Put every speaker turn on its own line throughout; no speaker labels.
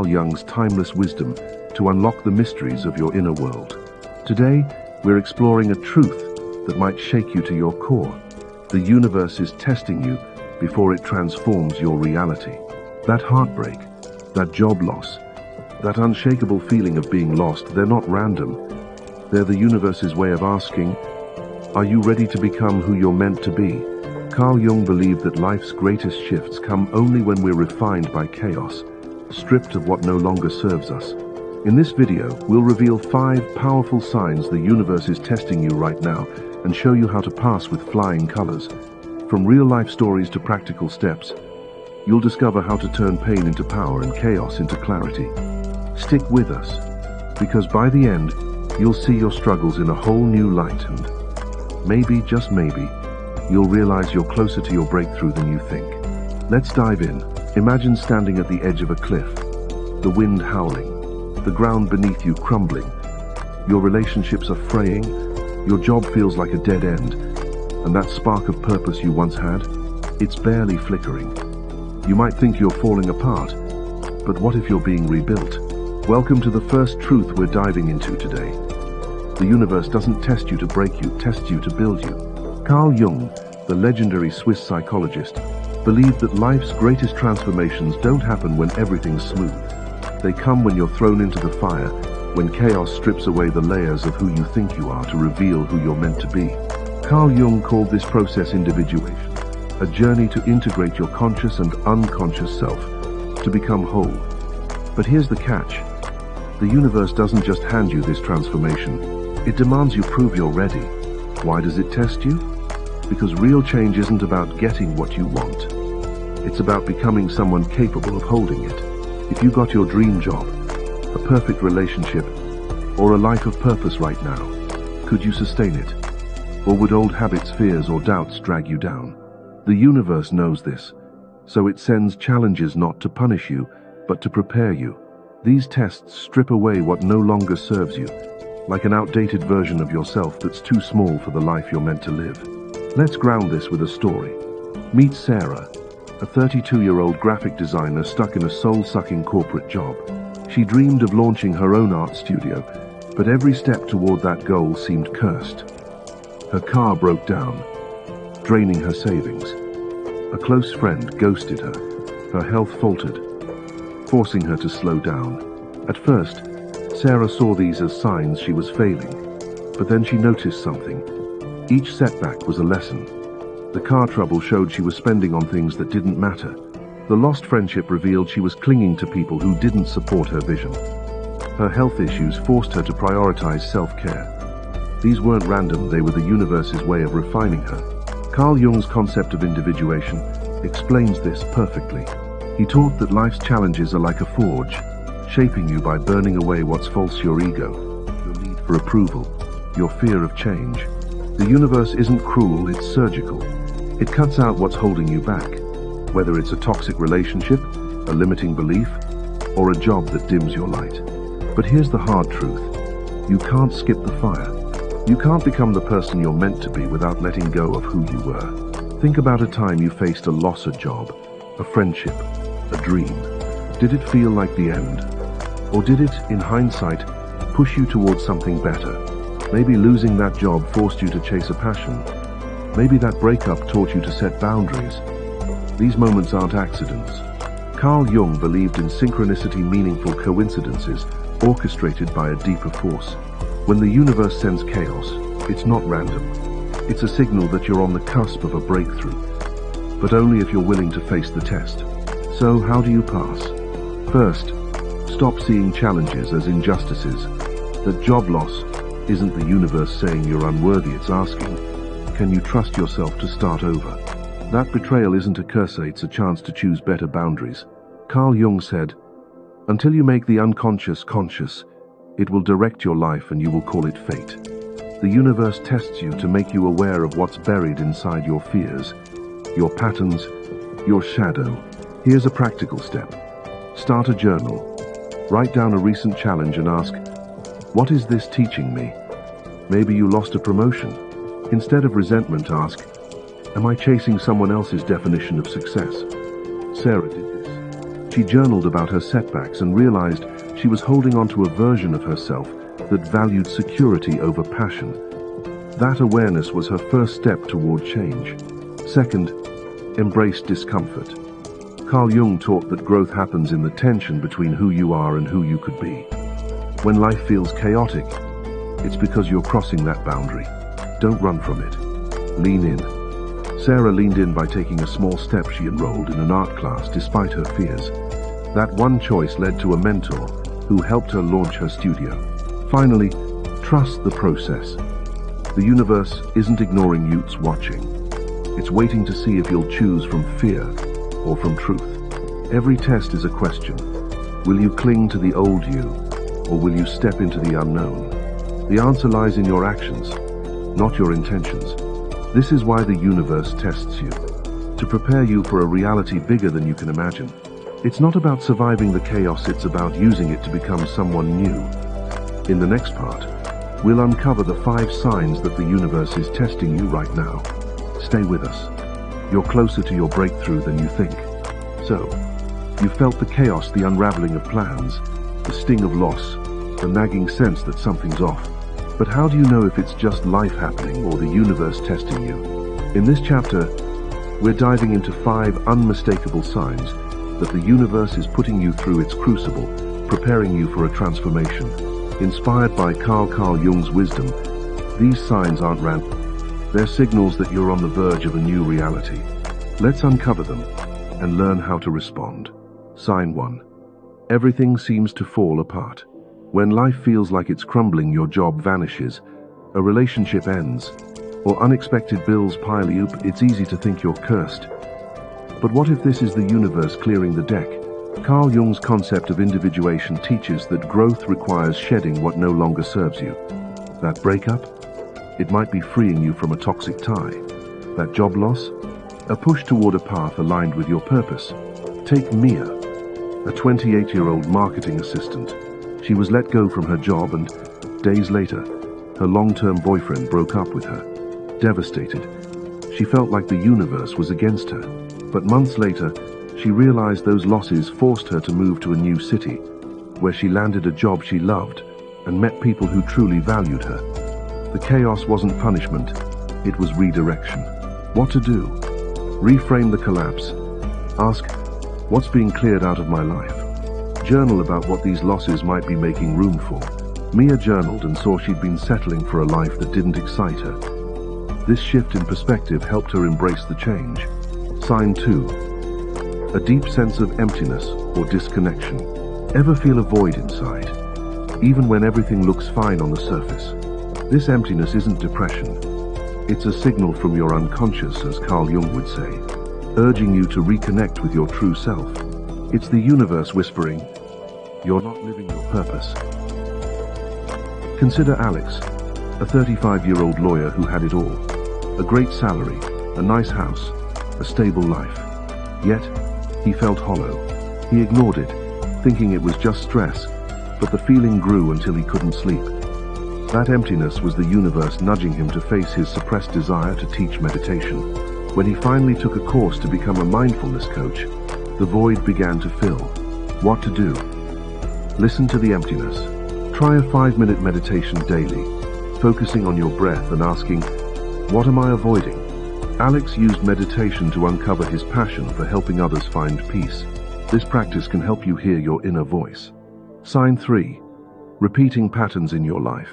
Carl Jung's timeless wisdom to unlock the mysteries of your inner world. Today, we're exploring a truth that might shake you to your core. The universe is testing you before it transforms your reality. That heartbreak, that job loss, that unshakable feeling of being lost, they're not random. They're the universe's way of asking, are you ready to become who you're meant to be? Carl Jung believed that life's greatest shifts come only when we're refined by chaos, stripped of what no longer serves us. In this video, we'll reveal 5 powerful signs the universe is testing you right now and show you how to pass with flying colors. From real-life stories to practical steps, you'll discover how to turn pain into power and chaos into clarity. Stick with us, because by the end, you'll see your struggles in a whole new light, and maybe, just maybe, you'll realize you're closer to your breakthrough than you think. Let's dive in. Imagine standing at the edge of a cliff, the wind howling, the ground beneath you crumbling. Your relationships are fraying, your job feels like a dead end, and that spark of purpose you once had, it's barely flickering. You might think you're falling apart, but what if you're being rebuilt? Welcome to the first truth we're diving into today. The universe doesn't test you to break you, it tests you to build you. Carl Jung, the legendary Swiss psychologist, believed that life's greatest transformations don't happen when everything's smooth. They come when you're thrown into the fire, when chaos strips away the layers of who you think you are to reveal who you're meant to be. Carl Jung called this process individuation, a journey to integrate your conscious and unconscious self, to become whole. But here's the catch. The universe doesn't just hand you this transformation, it demands you prove you're ready. Why does it test you? Because real change isn't about getting what you want. It's about becoming someone capable of holding it. If you got your dream job, a perfect relationship, or a life of purpose right now, could you sustain it? Or would old habits, fears, or doubts drag you down? The universe knows this, so it sends challenges not to punish you, but to prepare you. These tests strip away what no longer serves you, like an outdated version of yourself that's too small for the life you're meant to live. Let's ground this with a story. Meet Sarah, a 32-year-old graphic designer stuck in a soul-sucking corporate job. She dreamed of launching her own art studio, but every step toward that goal seemed cursed. Her car broke down, draining her savings. A close friend ghosted her. Her health faltered, forcing her to slow down. At first, Sarah saw these as signs she was failing, but then she noticed something. Each setback was a lesson. The car trouble showed she was spending on things that didn't matter. The lost friendship revealed she was clinging to people who didn't support her vision. Her health issues forced her to prioritize self-care. These weren't random, they were the universe's way of refining her. Carl Jung's concept of individuation explains this perfectly. He taught that life's challenges are like a forge, shaping you by burning away what's false: your ego, your need for approval, your fear of change. The universe isn't cruel, it's surgical. It cuts out what's holding you back, whether it's a toxic relationship, a limiting belief, or a job that dims your light. But here's the hard truth. You can't skip the fire. You can't become the person you're meant to be without letting go of who you were. Think about a time you faced a loss, a job, a friendship, a dream. Did it feel like the end? Or did it, in hindsight, push you towards something better? Maybe losing that job forced you to chase a passion. Maybe that breakup taught you to set boundaries. These moments aren't accidents. Carl Jung believed in synchronicity, meaningful coincidences orchestrated by a deeper force. When the universe sends chaos, it's not random. It's a signal that you're on the cusp of a breakthrough, but only if you're willing to face the test. So how do you pass? First, stop seeing challenges as injustices. That job loss isn't the universe saying you're unworthy, it's asking, can you trust yourself to start over? That betrayal isn't a curse, it's a chance to choose better boundaries. Carl Jung said, until you make the unconscious conscious, it will direct your life and you will call it fate. The universe tests you to make you aware of what's buried inside your fears, your patterns, your shadow. Here's a practical step. Start a journal. Write down a recent challenge and ask, what is this teaching me? Maybe you lost a promotion. Instead of resentment, ask, am I chasing someone else's definition of success? Sarah did this. She journaled about her setbacks and realized she was holding on to a version of herself that valued security over passion. That awareness was her first step toward change. Second, embrace discomfort. Carl Jung taught that growth happens in the tension between who you are and who you could be. When life feels chaotic, it's because you're crossing that boundary. Don't run from it. Lean in. Sarah leaned in by taking a small step. She enrolled in an art class despite her fears. That one choice led to a mentor who helped her launch her studio. Finally, trust the process. The universe isn't ignoring you, it's watching. It's waiting to see if you'll choose from fear or from truth. Every test is a question. Will you cling to the old you, or will you step into the unknown? The answer lies in your actions, not your intentions. This is why the universe tests you, to prepare you for a reality bigger than you can imagine. It's not about surviving the chaos, it's about using it to become someone new. In the next part, we'll uncover the 5 signs that the universe is testing you right now. Stay with us. You're closer to your breakthrough than you think. So, you felt the chaos, the unraveling of plans, the sting of loss, the nagging sense that something's off. But how do you know if it's just life happening or the universe testing you? In this chapter, we're diving into 5 unmistakable signs that the universe is putting you through its crucible, preparing you for a transformation. Inspired by Carl Jung's wisdom, these signs aren't random. They're signals that you're on the verge of a new reality. Let's uncover them and learn how to respond. Sign 1. Everything seems to fall apart. When life feels like it's crumbling, your job vanishes, a relationship ends, or unexpected bills pile you up, it's easy to think you're cursed. But what if this is the universe clearing the deck? Carl Jung's concept of individuation teaches that growth requires shedding what no longer serves you. That breakup? It might be freeing you from a toxic tie. That job loss? A push toward a path aligned with your purpose. Take Mia, a 28-year-old marketing assistant. She was let go from her job and, days later, her long-term boyfriend broke up with her. Devastated, she felt like the universe was against her. But months later, she realized those losses forced her to move to a new city, where she landed a job she loved and met people who truly valued her. The chaos wasn't punishment, it was redirection. What to do? Reframe the collapse. Ask, what's being cleared out of my life? Journal about what these losses might be making room for. Mia journaled and saw she'd been settling for a life that didn't excite her. This shift in perspective helped her embrace the change. Sign 2. A deep sense of emptiness or disconnection. Ever feel a void inside, even when everything looks fine on the surface? This emptiness isn't depression. It's a signal from your unconscious, as Carl Jung would say, urging you to reconnect with your true self. It's the universe whispering, you're not living your purpose. Consider Alex, a 35-year-old lawyer who had it all. A great salary, a nice house, a stable life. Yet, he felt hollow. He ignored it, thinking it was just stress, but the feeling grew until he couldn't sleep. That emptiness was the universe nudging him to face his suppressed desire to teach meditation. When he finally took a course to become a mindfulness coach, the void began to fill. What to do? Listen to the emptiness. Try a 5-minute meditation daily, focusing on your breath and asking, what am I avoiding? Alex used meditation to uncover his passion for helping others find peace. This practice can help you hear your inner voice. Sign 3. Repeating patterns in your life.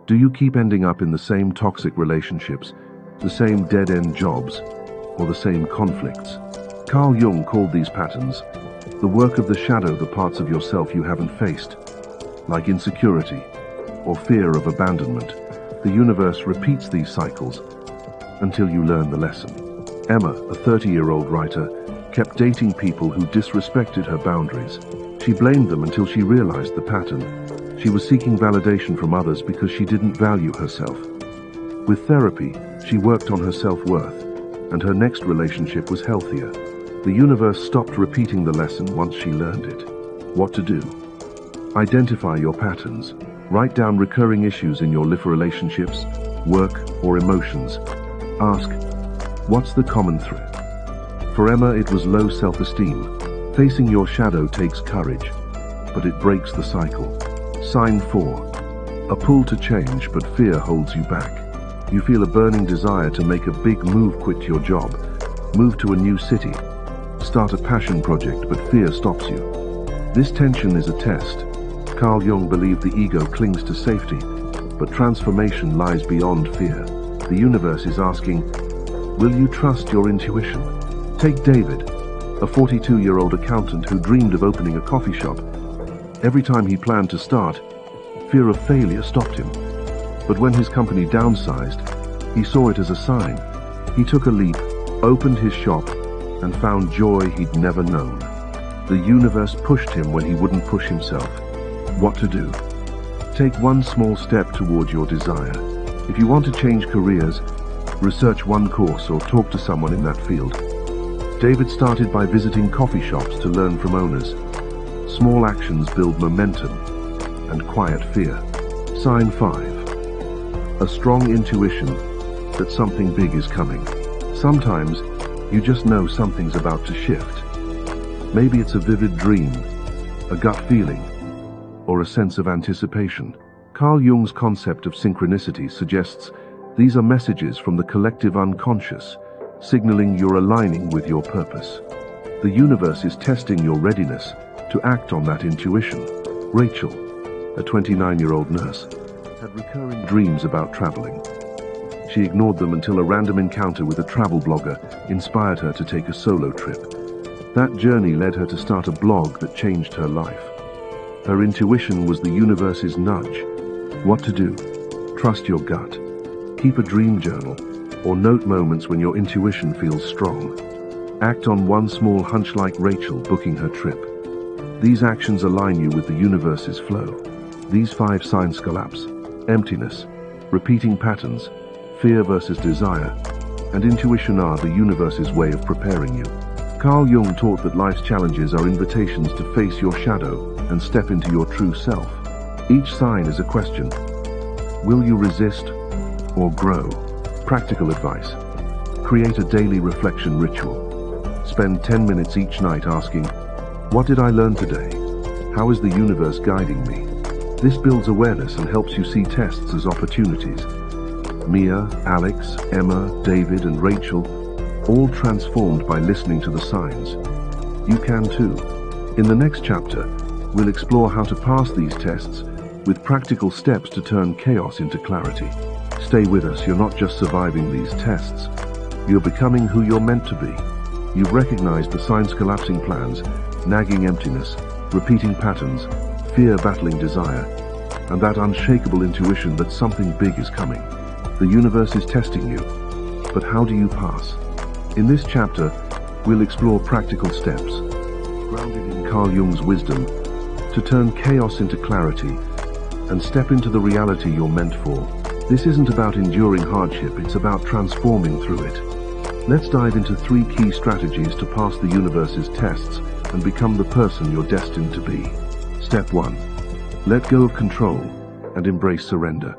Do you keep ending up in the same toxic relationships, the same dead-end jobs, or the same conflicts? Carl Jung called these patterns the work of the shadow, the parts of yourself you haven't faced, like insecurity or fear of abandonment. The universe repeats these cycles until you learn the lesson. Emma, a 30-year-old writer, kept dating people who disrespected her boundaries. She blamed them until she realized the pattern. She was seeking validation from others because she didn't value herself. With therapy, she worked on her self-worth, and her next relationship was healthier. The universe stopped repeating the lesson once she learned it. What to do? Identify your patterns. Write down recurring issues in your life, relationships, work, or emotions. Ask, what's the common thread? For Emma, it was low self-esteem. Facing your shadow takes courage, but it breaks the cycle. Sign 4. A pull to change, but fear holds you back. You feel a burning desire to make a big move, quit your job, move to a new city, start a passion project, but fear stops you. This tension is a test. Carl Jung believed the ego clings to safety, but transformation lies beyond fear. The universe is asking, will you trust your intuition? Take David, a 42-year-old accountant who dreamed of opening a coffee shop. Every time he planned to start, fear of failure stopped him. But when his company downsized, he saw it as a sign. He took a leap, opened his shop, and found joy he'd never known. The universe pushed him when he wouldn't push himself. What to do? Take one small step toward your desire. If you want to change careers, research one course or talk to someone in that field. David started by visiting coffee shops to learn from owners. Small actions build momentum and quiet fear. Sign 5. A strong intuition that something big is coming. Sometimes you just know something's about to shift. Maybe it's a vivid dream, a gut feeling, or a sense of anticipation. Carl Jung's concept of synchronicity suggests these are messages from the collective unconscious, signaling you're aligning with your purpose. The universe is testing your readiness to act on that intuition. Rachel, a 29-year-old nurse, had recurring dreams about traveling. She ignored them until a random encounter with a travel blogger inspired her to take a solo trip. That journey led her to start a blog that changed her life. Her intuition was the universe's nudge. What to do? Trust your gut. Keep a dream journal, or note moments when your intuition feels strong. Act on one small hunch, like Rachel booking her trip. These actions align you with the universe's flow. These 5 signs: collapse, emptiness, repeating patterns, fear versus desire, and intuition are the universe's way of preparing you. Carl Jung taught that life's challenges are invitations to face your shadow and step into your true self. Each sign is a question. Will you resist or grow? Practical advice. Create a daily reflection ritual. Spend 10 minutes each night asking, what did I learn today? How is the universe guiding me? This builds awareness and helps you see tests as opportunities. Mia, Alex, Emma, David, and Rachel, all transformed by listening to the signs. You can too. In the next chapter, we'll explore how to pass these tests with practical steps to turn chaos into clarity. Stay with us. You're not just surviving these tests. You're becoming who you're meant to be. You've recognized the signs: collapsing plans, nagging emptiness, repeating patterns, fear battling desire, and that unshakable intuition that something big is coming. The universe is testing you, but how do you pass? In this chapter, we'll explore practical steps, grounded in Carl Jung's wisdom, to turn chaos into clarity and step into the reality you're meant for. This isn't about enduring hardship, it's about transforming through it. Let's dive into 3 key strategies to pass the universe's tests and become the person you're destined to be. Step 1. Let go of control and embrace surrender.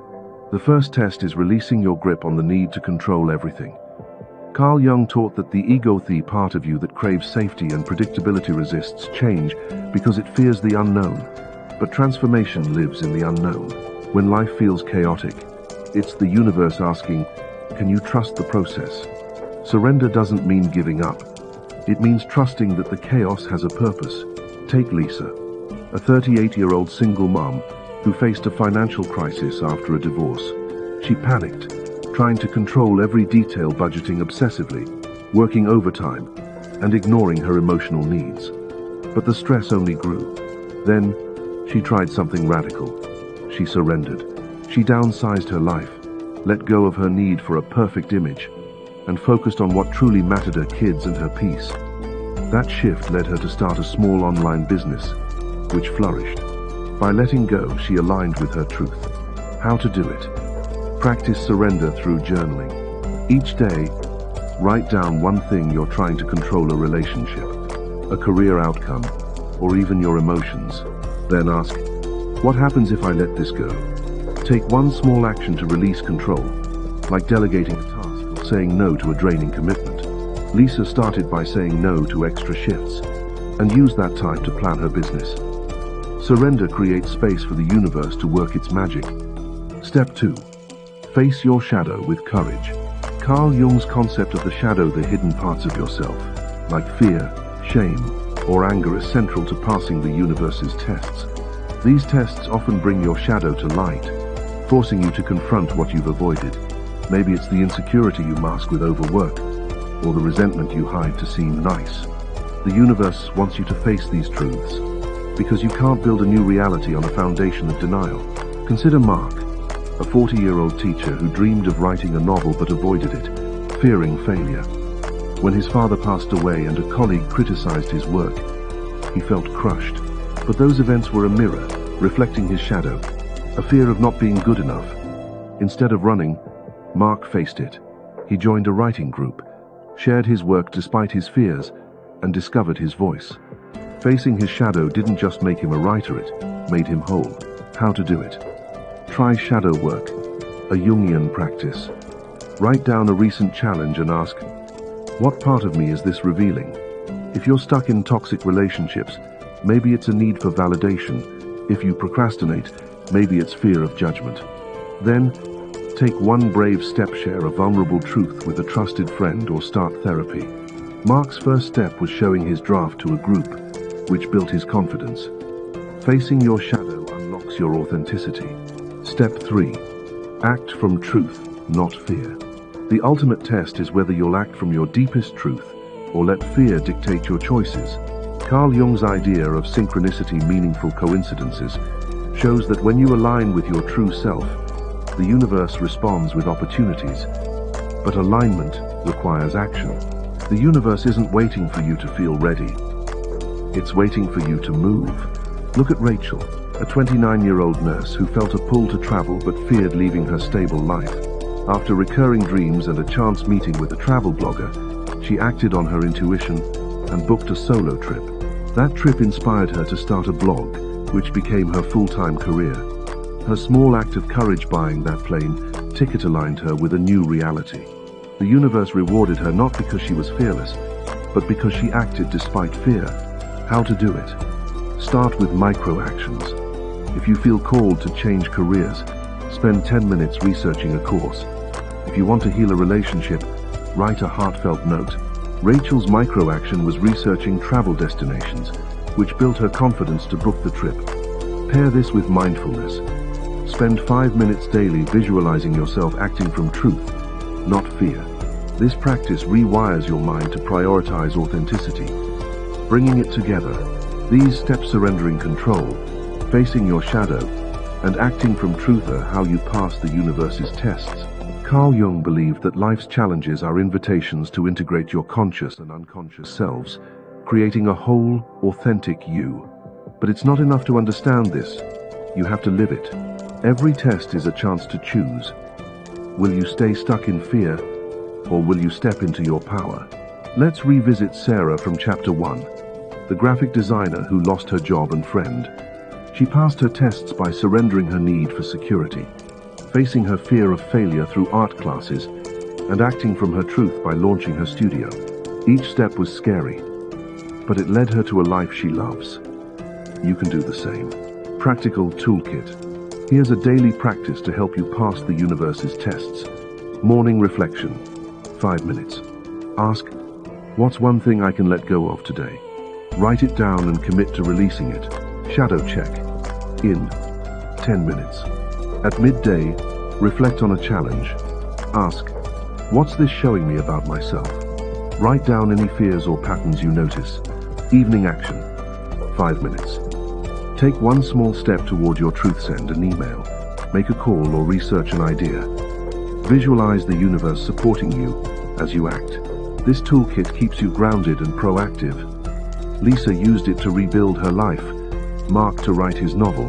The first test is releasing your grip on the need to control everything. Carl Jung taught that the ego, the part of you that craves safety and predictability, resists change because it fears the unknown. But transformation lives in the unknown. When life feels chaotic, it's the universe asking, can you trust the process? Surrender doesn't mean giving up. It means trusting that the chaos has a purpose. Take Lisa, a 38-year-old single mom who faced a financial crisis after a divorce. She panicked, trying to control every detail, budgeting obsessively, working overtime, and ignoring her emotional needs. But the stress only grew. Then, she tried something radical. She surrendered. She downsized her life, let go of her need for a perfect image, and focused on what truly mattered: her kids and her peace. That shift led her to start a small online business, which flourished. By letting go, she aligned with her truth. How to do it? Practice surrender through journaling. Each day, write down one thing you're trying to control: a relationship, a career outcome, or even your emotions. Then ask, what happens if I let this go? Take one small action to release control, like delegating a task or saying no to a draining commitment. Lisa started by saying no to extra shifts. and use that time to plan her business. Surrender creates space for the universe to work its magic. Step 2. Face your shadow with courage. Carl Jung's concept of the shadow, the hidden parts of yourself, like fear, shame, or anger, is central to passing the universe's tests. These tests often bring your shadow to light, forcing you to confront what you've avoided. Maybe it's the insecurity you mask with overwork, or the resentment you hide to seem nice. The universe wants you to face these truths, because you can't build a new reality on a foundation of denial. Consider Mark, a 40-year-old teacher who dreamed of writing a novel but avoided it, fearing failure. When his father passed away and a colleague criticized his work, he felt crushed. But those events were a mirror, reflecting his shadow, a fear of not being good enough. Instead of running, Mark faced it. He joined a writing group, shared his work despite his fears, and discovered his voice. Facing his shadow didn't just make him a writer, it made him whole. How to do it? Try shadow work, a Jungian practice. Write down a recent challenge and ask, what part of me is this revealing? If you're stuck in toxic relationships, maybe it's a need for validation. If you procrastinate, maybe it's fear of judgment. Then, take one brave step, share a vulnerable truth with a trusted friend, or start therapy. Mark's first step was showing his draft to a group, which built his confidence. Facing your shadow unlocks your authenticity. Step 3. Act from truth, not fear. The ultimate test is whether you'll act from your deepest truth or let fear dictate your choices. Carl Jung's idea of synchronicity, meaningful coincidences, shows that when you align with your true self, the universe responds with opportunities. But alignment requires action. The universe isn't waiting for you to feel ready. It's waiting for you to move. Look at Rachel, a 29-year-old nurse who felt a pull to travel but feared leaving her stable life. After recurring dreams and a chance meeting with a travel blogger, she acted on her intuition and booked a solo trip. That trip inspired her to start a blog, which became her full-time career. Her small act of courage, buying that plane ticket, aligned her with a new reality. The universe rewarded her not because she was fearless, but because she acted despite fear. How to do it? Start with micro actions. If you feel called to change careers, spend 10 minutes researching a course. If you want to heal a relationship, write a heartfelt note. Rachel's micro action was researching travel destinations, which built her confidence to book the trip. Pair this with mindfulness. Spend 5 minutes daily visualizing yourself acting from truth, not fear. This practice rewires your mind to prioritize authenticity. Bringing it together, these steps: surrendering control, facing your shadow, and acting from truth are how you pass the universe's tests. Carl Jung believed that life's challenges are invitations to integrate your conscious and unconscious selves, creating a whole, authentic you. But it's not enough to understand this. You have to live it. Every test is a chance to choose. Will you stay stuck in fear, or will you step into your power? Let's revisit Sarah from Chapter 1, the graphic designer who lost her job and friend. She passed her tests by surrendering her need for security, facing her fear of failure through art classes, and acting from her truth by launching her studio. Each step was scary, but it led her to a life she loves. You can do the same. Practical toolkit. Here's a daily practice to help you pass the universe's tests. Morning reflection. 5 minutes. Ask, what's one thing I can let go of today? Write it down and commit to releasing it. Shadow check. In 10 minutes. At midday, reflect on a challenge. Ask, what's this showing me about myself? Write down any fears or patterns you notice. Evening action. 5 minutes. Take one small step toward your truth. Send an email, make a call, or research an idea. Visualize the universe supporting you as you act. This toolkit keeps you grounded and proactive. Lisa used it to rebuild her life, Mark to write his novel,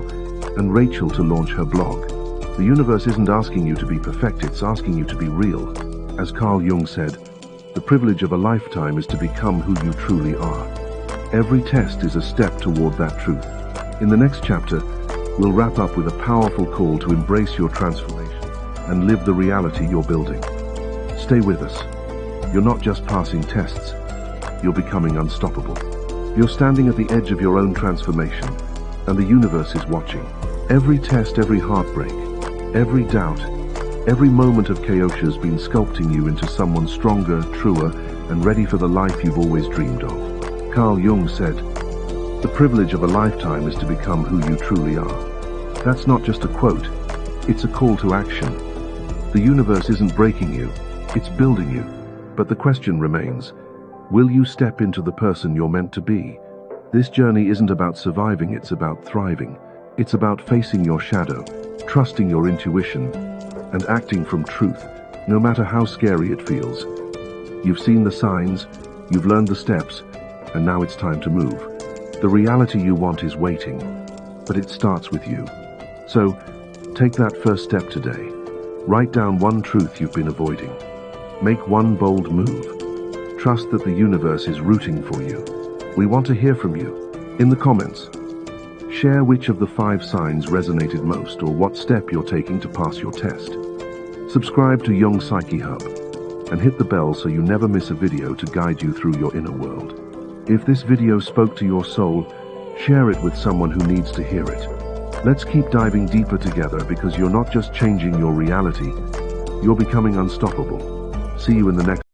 and Rachel to launch her blog. The universe isn't asking you to be perfect, it's asking you to be real. As Carl Jung said, the privilege of a lifetime is to become who you truly are. Every test is a step toward that truth. In the next chapter, we'll wrap up with a powerful call to embrace your transformation and live the reality you're building. Stay with us. You're not just passing tests, you're becoming unstoppable. You're standing at the edge of your own transformation, and the universe is watching. Every test, every heartbreak, every doubt, every moment of chaos has been sculpting you into someone stronger, truer, and ready for the life you've always dreamed of. Carl Jung said, "The privilege of a lifetime is to become who you truly are." That's not just a quote, it's a call to action. The universe isn't breaking you, it's building you. But the question remains, will you step into the person you're meant to be? This journey isn't about surviving, it's about thriving. It's about facing your shadow, trusting your intuition, and acting from truth, no matter how scary it feels. You've seen the signs, you've learned the steps, and now it's time to move. The reality you want is waiting, but it starts with you. So, take that first step today. Write down one truth you've been avoiding. Make one bold move. Trust that the universe is rooting for you. We want to hear from you. In the comments, share which of the 5 signs resonated most or what step you're taking to pass your test. Subscribe to Jung Psyche Hub and hit the bell so you never miss a video to guide you through your inner world. If this video spoke to your soul, share it with someone who needs to hear it. Let's keep diving deeper together because you're not just changing your reality, you're becoming unstoppable. See you in the next